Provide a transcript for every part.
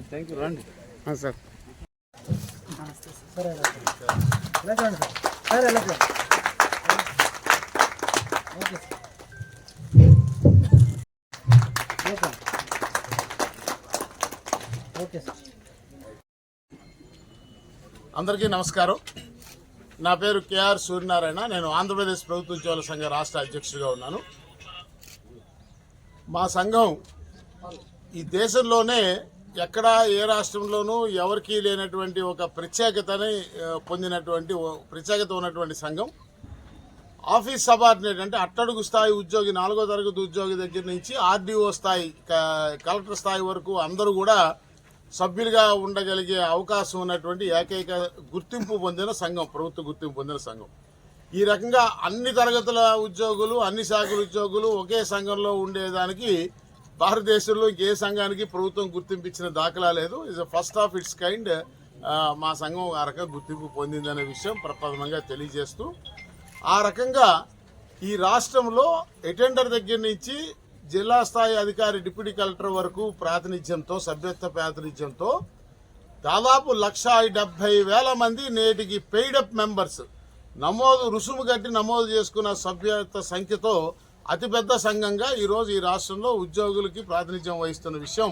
Thank you. రండి sir. అందరికీ నమస్కారం. నా పేరు కేఆర్ సూర్యనారాయణ. నేను ఆంధ్రప్రదేశ్ ప్రభుత్వ ఉద్యోగుల సంఘ రాష్ట్ర అధ్యక్షుడిగా ఉన్నాను. మా సంఘం ఈ దేశంలోనే ఎక్కడా ఏ రాష్ట్రంలోనూ ఎవరికీ లేనటువంటి ఒక ప్రత్యేకత ఉన్నటువంటి సంఘం. ఆఫీస్ సబార్డినేట్ అంటే అట్టడుగు స్థాయి ఉద్యోగి, 4వ తరగతి ఉద్యోగి దగ్గర నుంచి ఆర్డీఓ స్థాయి, కలెక్టర్ స్థాయి వరకు అందరూ కూడా సభ్యులుగా ఉండగలిగే అవకాశం ఉన్నటువంటి ఏకైక గుర్తింపు పొందిన సంఘం, ప్రభుత్వ గుర్తింపు పొందిన సంఘం. ఈ రకంగా అన్ని తరగతుల ఉద్యోగులు, అన్ని శాఖల ఉద్యోగులు ఒకే సంఘంలో ఉండేదానికి భారతదేశంలో ఏ సంఘానికి ప్రభుత్వం గుర్తింపు ఇచ్చిన దాఖలా లేదు. Is first of it's kind. మా సంఘం ఆ రకంగా గుర్తింపు పొందిందనే విషయం ప్రప్రథమంగా తెలియజేస్తూ, ఆ రకంగా ఈ రాష్ట్రంలో అటెండర్ దగ్గర నుంచి జిల్లా స్థాయి అధికారి, డిప్యూటీ కలెక్టర్ వరకు ప్రాతినిధ్యంతో, సభ్యత్వ ప్రాతినిధ్యంతో దాదాపు 1,70,000 మంది నేటికి పెయిడప్ మెంబర్స్ రుసుము కట్టి నమోదు చేసుకున్న సభ్యత్వ సంఖ్యతో అతిపెద్ద సంఘంగా ఈరోజు ఈ రాష్ట్రంలో ఉద్యోగులకి ప్రాతినిధ్యం వహిస్తున్న విషయం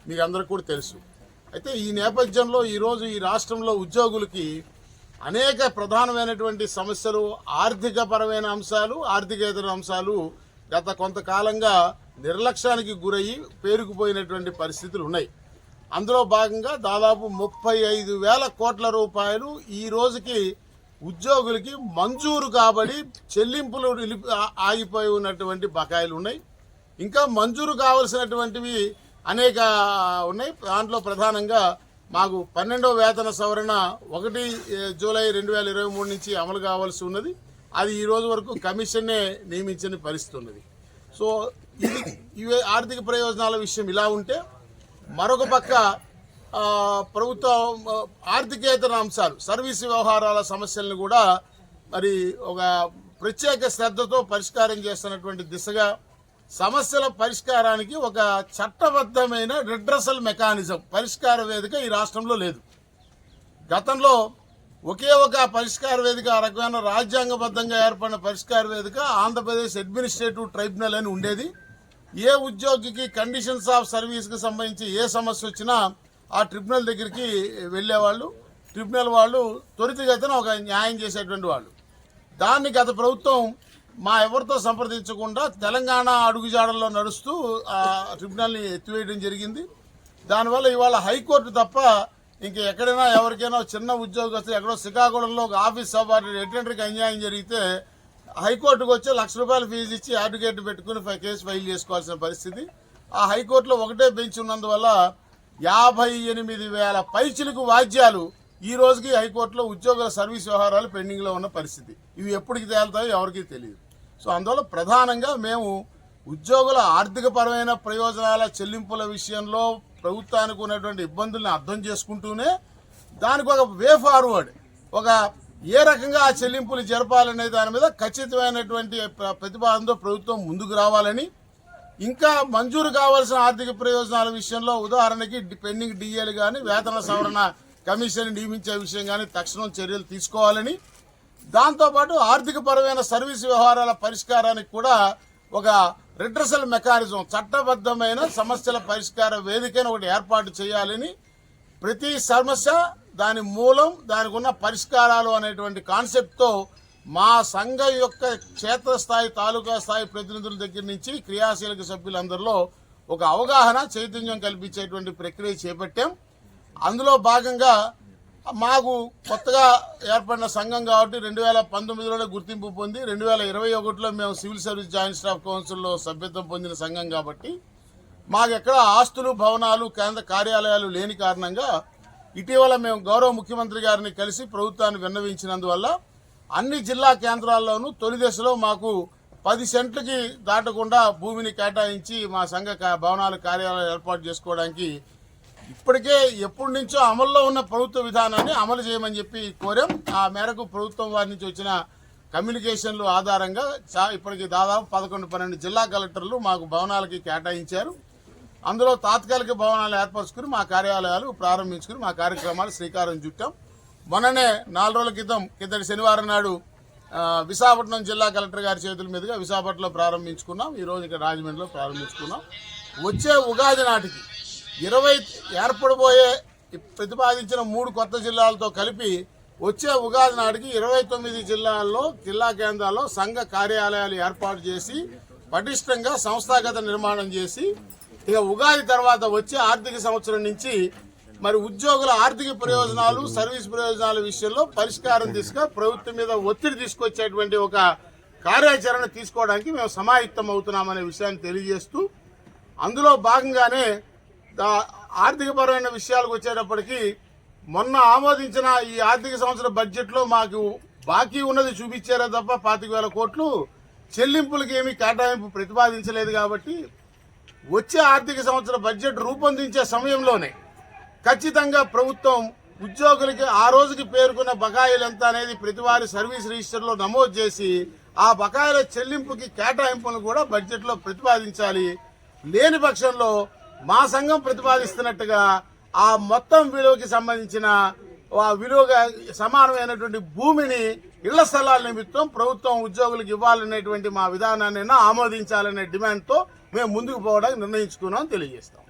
మీకు అందరికీ కూడా తెలుసు. అయితే ఈ నేపథ్యంలో ఈరోజు ఈ రాష్ట్రంలో ఉద్యోగులకి అనేక ప్రధానమైనటువంటి సమస్యలు, ఆర్థికపరమైన అంశాలు, ఆర్థికేతర అంశాలు గత కొంతకాలంగా నిర్లక్ష్యానికి గురయ్యి పేరుకుపోయినటువంటి పరిస్థితులు ఉన్నాయి. అందులో భాగంగా దాదాపు 35,000 కోట్ల రూపాయలు ఈ రోజుకి ఉద్యోగులకి మంజూరు కాబడి చెల్లింపులు ఆగిపోయి ఉన్నటువంటి బకాయిలు ఉన్నాయి. ఇంకా మంజూరు కావలసినటువంటివి అనేక ఉన్నాయి. దాంట్లో ప్రధానంగా మాకు 12వ వేతన సవరణ 1 జూలై 2023 నుంచి అమలు కావాల్సి ఉన్నది. అది ఈ రోజు వరకు కమిషన్నే నియమించని పరిస్థితి ఉన్నది. సో ఇవి ఆర్థిక ప్రయోజనాల విషయం ఇలా ఉంటే, మరొక పక్క ప్రభుత్వ ఆర్థికేతర అంశాలు, సర్వీసు వ్యవహారాల సమస్యలను కూడా మరి ఒక ప్రత్యేక శ్రద్ధతో పరిష్కారం చేస్తున్నటువంటి దిశగా సమస్యల పరిష్కారానికి ఒక చట్టబద్ధమైన రిడ్రెసల్ మెకానిజం, పరిష్కార వేదిక ఈ రాష్ట్రంలో లేదు. గతంలో ఒకే ఒక పరిష్కార వేదిక, ఆ రకమైన రాజ్యాంగబద్ధంగా ఏర్పడిన పరిష్కార వేదిక ఆంధ్రప్రదేశ్ అడ్మినిస్ట్రేటివ్ ట్రైబ్యునల్ అని ఉండేది. ఏ ఉద్యోగికి కండిషన్స్ ఆఫ్ సర్వీస్కి సంబంధించి ఏ సమస్య వచ్చినా ఆ ట్రిబ్యునల్ దగ్గరికి వెళ్లేవాళ్ళు. ట్రిబ్యునల్ వాళ్ళు త్వరితగతిన ఒక న్యాయం చేసేటువంటి వాళ్ళు. దాన్ని గత ప్రభుత్వం ఎవరితో సంప్రదించకుండా తెలంగాణ అడుగుజాడల్లో నడుస్తూ ఆ ట్రిబ్యునల్ని ఎత్తివేయడం జరిగింది. దానివల్ల ఇవాళ హైకోర్టు తప్ప ఇంక ఎక్కడైనా ఎవరికైనా చిన్న ఉద్యోగస్తులు ఎక్కడో శ్రీకాకుళంలో ఒక ఆఫీస్ సబార్డినేట్ అటెండర్కి అన్యాయం జరిగితే హైకోర్టుకు వచ్చి ₹1,00,000 ఫీజు ఇచ్చి అడ్వకేట్ పెట్టుకుని కేసు ఫైల్ చేసుకోవాల్సిన పరిస్థితి. ఆ హైకోర్టులో ఒకటే బెంచ్ ఉన్నందువల్ల 58,000 పైచిలకు వాద్యాలు ఈ రోజుకి హైకోర్టులో ఉద్యోగుల సర్వీస్ వ్యవహారాలు పెండింగ్లో ఉన్న పరిస్థితి. ఇవి ఎప్పటికి తేలుతాయో ఎవరికీ తెలియదు. సో అందువల్ల ప్రధానంగా మేము ఉద్యోగుల ఆర్థికపరమైన ప్రయోజనాల చెల్లింపుల విషయంలో ప్రభుత్వానికి ఉన్నటువంటి ఇబ్బందుల్ని అర్థం చేసుకుంటూనే దానికి ఒక వే ఫార్వర్డ్, ఒక ఏ రకంగా ఆ చెల్లింపులు జరపాలనే దాని మీద ఖచ్చితమైనటువంటి ప్రతిపాదనతో ప్రభుత్వం ముందుకు రావాలని, ఇంకా మంజూరు కావాల్సిన ఆర్థిక ప్రయోజనాల విషయంలో ఉదాహరణకి పెండింగ్ డిఏలు కానీ, వేతన సవరణ కమిషన్ నియమించే విషయం కానీ తక్షణం చర్యలు తీసుకోవాలని, దాంతోపాటు ఆర్థికపరమైన సర్వీసు వ్యవహారాల పరిష్కారానికి కూడా ఒక రిడ్రెసల్ మెకానిజం, చట్టబద్ధమైన సమస్యల పరిష్కార వేదికను ఒకటి ఏర్పాటు చేయాలని, ప్రతి సమస్య దాని మూలం, దానికి ఉన్న పరిష్కారాలు అనేటువంటి కాన్సెప్ట్తో మా సంఘం యొక్క క్షేత్రస్థాయి, తాలూకా స్థాయి ప్రతినిధుల దగ్గర నుంచి క్రియాశీలక సభ్యులందరిలో ఒక అవగాహన, చైతన్యం కల్పించేటువంటి ప్రక్రియ చేపట్టాం. అందులో భాగంగా మాకు కొత్తగా ఏర్పడిన సంఘం కాబట్టి 2019లోనే గుర్తింపు పొంది 2021లో మేము సివిల్ సర్వీస్ జాయింట్ స్టాఫ్ కౌన్సిల్లో సభ్యత్వం పొందిన సంఘం కాబట్టి మాకు ఎక్కడ ఆస్తులు, భవనాలు, కేంద్ర కార్యాలయాలు లేని కారణంగా ఇటీవల మేము గౌరవ ముఖ్యమంత్రి గారిని కలిసి ప్రభుత్వాన్ని విన్నవించినందువల్ల అన్ని జిల్లా కేంద్రాల్లోనూ తొలి దశలో మాకు 10 సెంట్లకి దాటకుండా భూమిని కేటాయించి మా సంఘ భవనాలు, కార్యాలయాలు ఏర్పాటు చేసుకోవడానికి ఇప్పటికే ఎప్పటి నుంచో అమల్లో ఉన్న ప్రభుత్వ విధానాన్ని అమలు చేయమని చెప్పి కోరాం. ఆ మేరకు ప్రభుత్వం వారి నుంచి వచ్చిన కమ్యూనికేషన్లు ఆధారంగా ఇప్పటికి దాదాపు 11-12 జిల్లా కలెక్టర్లు మాకు భవనాలకి కేటాయించారు. అందులో తాత్కాలిక భవనాలు ఏర్పరచుకుని మా కార్యాలయాలు ప్రారంభించుకుని మా కార్యక్రమాలు శ్రీకారం చుట్టాం. మొన్ననే 4 రోజుల కిందటి శనివారం నాడు విశాఖపట్నం జిల్లా కలెక్టర్ గారి చేతుల మీదుగా విశాఖపట్నంలో ప్రారంభించుకున్నాం. ఈరోజు ఇక్కడ రాజమండ్రిలో ప్రారంభించుకున్నాం. వచ్చే ఉగాది నాటికి 20 ఏర్పడబోయే ప్రతిపాదించిన 3 కొత్త జిల్లాలతో కలిపి వచ్చే ఉగాది నాటికి 29 జిల్లాల్లో జిల్లా కేంద్రాల్లో సంఘ కార్యాలయాలు ఏర్పాటు చేసి పటిష్టంగా సంస్థాగత నిర్మాణం చేసి ఇక ఉగాది తర్వాత వచ్చే ఆర్థిక సంవత్సరం నుంచి మరి ఉద్యోగుల ఆర్థిక ప్రయోజనాలు సర్వీస్ ప్రయోజనాల విషయంలో పరిష్కారం దిశగా ప్రభుత్వం మీద ఒత్తిడి తీసుకొచ్చేటువంటి ఒక కార్యాచరణ తీసుకోవడానికి మేము సమాయత్తం అవుతున్నామనే విషయాన్ని తెలియజేస్తూ అందులో భాగంగానే ఆర్థికపరమైన విషయాలకు వచ్చేటప్పటికి మొన్న ఆమోదించిన ఈ ఆర్థిక సంవత్సర బడ్జెట్లో మాకు బాకీ ఉన్నది చూపించారే తప్ప 25,000 కోట్లు చెల్లింపులకి ఏమీ కేటాయింపు ప్రతిపాదించలేదు. కాబట్టి వచ్చే ఆర్థిక సంవత్సర బడ్జెట్ రూపొందించే సమయంలోనే ఖచ్చితంగా ప్రభుత్వం ఉద్యోగులకి ఆ రోజుకి పేర్కొన్న బకాయిలు ఎంత అనేది ప్రతివారి సర్వీస్ రిజిస్టర్లో నమోదు చేసి ఆ బకాయిల చెల్లింపుకి కేటాయింపులను కూడా బడ్జెట్లో ప్రతిపాదించాలి. లేని పక్షంలో మా సంఘం ప్రతిపాదిస్తున్నట్టుగా ఆ మొత్తం విలువకి సంబంధించిన విలువగా సమానమైనటువంటి భూమిని ఇళ్ల స్థలాల నిమిత్తం ప్రభుత్వం ఉద్యోగులకు ఇవ్వాలనేటువంటి మా విధానాన్ని ఆమోదించాలనే డిమాండ్తో మేము ముందుకు పోవడానికి నిర్ణయించుకున్నాం తెలియజేస్తాం.